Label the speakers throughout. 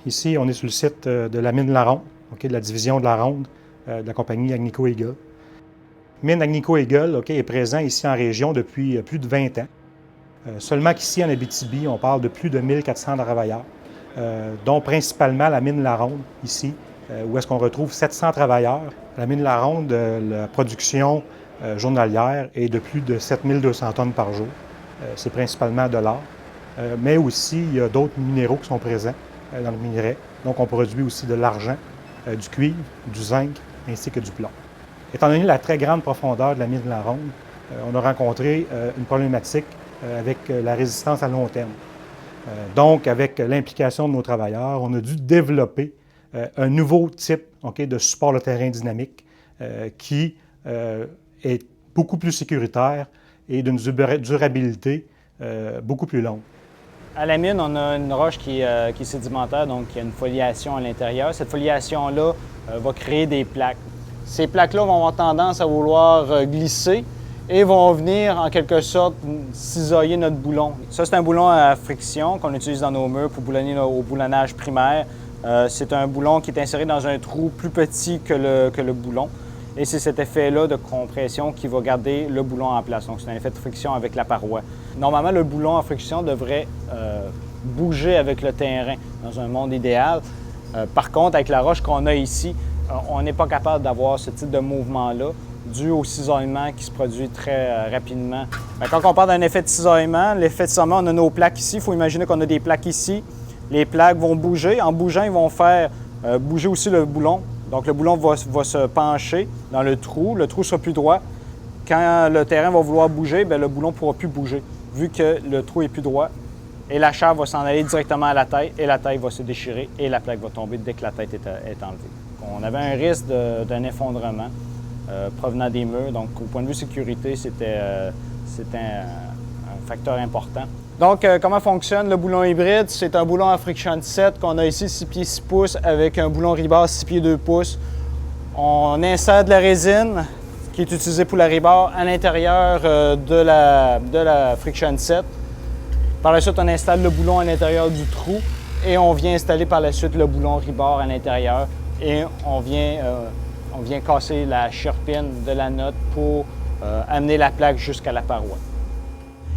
Speaker 1: Ici, on est sur le site de la mine La Ronde, de la division de La Ronde de la compagnie Agnico Eagle. Mine Agnico Eagle est présent ici en région depuis plus de 20 ans. Seulement qu'ici, en Abitibi, on parle de plus de 1400 travailleurs, dont principalement la mine La Ronde, ici, où est-ce qu'on retrouve 700 travailleurs. La mine La Ronde, la production journalière est de plus de 7200 tonnes par jour. C'est principalement de l'or, mais aussi il y a d'autres minéraux qui sont présents dans le minerai. Donc on produit aussi de l'argent, du cuivre, du zinc ainsi que du plomb. Étant donné la très grande profondeur de la mine La Ronde, on a rencontré une problématique avec la résistance à long terme. Donc, avec l'implication de nos travailleurs, on a dû développer un nouveau type de support de terrain dynamique qui est beaucoup plus sécuritaire et d'une durabilité beaucoup plus longue.
Speaker 2: À la mine, on a une roche qui est sédimentaire, donc il y a une foliation à l'intérieur. Cette foliation-là va créer des plaques. Ces plaques-là vont avoir tendance à vouloir glisser et vont venir en quelque sorte cisailler notre boulon. Ça, c'est un boulon à friction qu'on utilise dans nos murs pour boulonner au boulonnage primaire. C'est un boulon qui est inséré dans un trou plus petit que le boulon. Et c'est cet effet-là de compression qui va garder le boulon en place. Donc, c'est un effet de friction avec la paroi. Normalement, le boulon en friction devrait bouger avec le terrain dans un monde idéal. Par contre, avec la roche qu'on a ici, on n'est pas capable d'avoir ce type de mouvement-là dû au cisaillement qui se produit très rapidement. Quand on parle d'un effet de cisaillement, l'effet de cisaillement, on a nos plaques ici. Il faut imaginer qu'on a des plaques ici. Les plaques vont bouger. En bougeant, ils vont faire bouger aussi le boulon. Donc, le boulon va se pencher dans le trou. Le trou sera plus droit. Quand le terrain va vouloir bouger, bien, le boulon ne pourra plus bouger, vu que le trou est plus droit. Et la chair va s'en aller directement à la taille, et la taille va se déchirer, et la plaque va tomber dès que la tête est enlevée. On avait un risque d'un effondrement provenant des murs. Donc, au point de vue sécurité, c'était un facteur important. Donc, comment fonctionne le boulon hybride? C'est un boulon à friction 7 qu'on a ici 6 pieds 6 pouces avec un boulon rebord 6 pieds 2 pouces. On insère de la résine qui est utilisée pour la rebord à l'intérieur de la friction 7. Par la suite, on installe le boulon à l'intérieur du trou et on vient installer par la suite le boulon rebord à l'intérieur et on vient casser la chirpine de la note pour amener la plaque jusqu'à la paroi.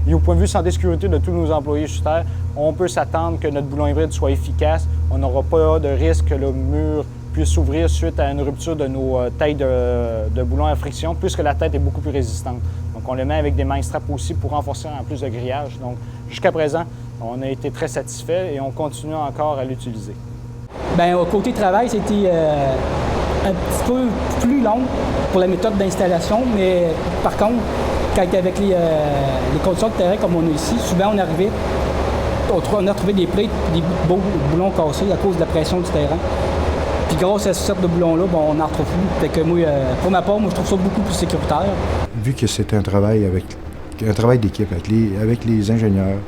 Speaker 2: Et au point de vue santé et sécurité de tous nos employés sur Terre, on peut s'attendre que notre boulon hybride soit efficace. On n'aura pas de risque que le mur puisse s'ouvrir suite à une rupture de nos têtes de boulon à friction, puisque la tête est beaucoup plus résistante. Donc, on le met avec des main straps aussi pour renforcer en plus de grillage. Donc, jusqu'à présent, on a été très satisfait et on continue encore à l'utiliser.
Speaker 3: Bien, au côté travail, c'était un petit peu plus long pour la méthode d'installation, mais par contre, avec les conditions de terrain comme on a ici, souvent on arrivait, on a trouvé des plates, des beaux boulons cassés à cause de la pression du terrain. Puis grâce à ce sorte de boulons-là, on n'en retrouve plus. Fait que moi, pour ma part, moi, je trouve ça beaucoup plus sécuritaire.
Speaker 4: Vu que c'est un travail d'équipe avec les ingénieurs,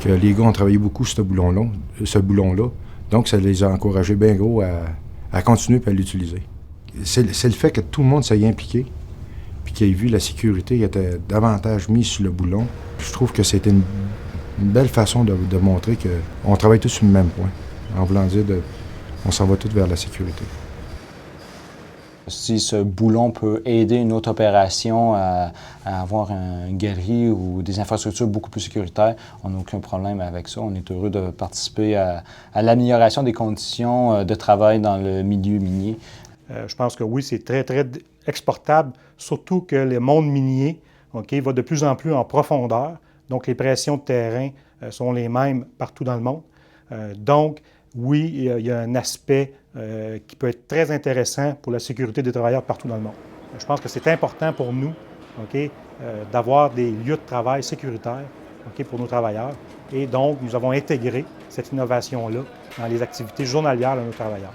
Speaker 4: que les gars ont travaillé beaucoup sur ce boulon-là, donc ça les a encouragés bien gros à continuer et à l'utiliser. C'est le fait que tout le monde s'est impliqué, puis qu'il ait vu la sécurité qui était davantage mise sur le boulon. Je trouve que c'était une belle façon de montrer qu'on travaille tous sur le même point, en voulant dire on s'en va tous vers la sécurité.
Speaker 2: Si ce boulon peut aider une autre opération à avoir un guéri ou des infrastructures beaucoup plus sécuritaires, on n'a aucun problème avec ça. On est heureux de participer à l'amélioration des conditions de travail dans le milieu minier.
Speaker 1: Je pense que oui, c'est très, très exportable, surtout que le monde minier va de plus en plus en profondeur. Donc, les pressions de terrain sont les mêmes partout dans le monde. Donc, oui, il y a un aspect qui peut être très intéressant pour la sécurité des travailleurs partout dans le monde. Je pense que c'est important pour nous d'avoir des lieux de travail sécuritaires pour nos travailleurs. Et donc, nous avons intégré cette innovation-là dans les activités journalières de nos travailleurs.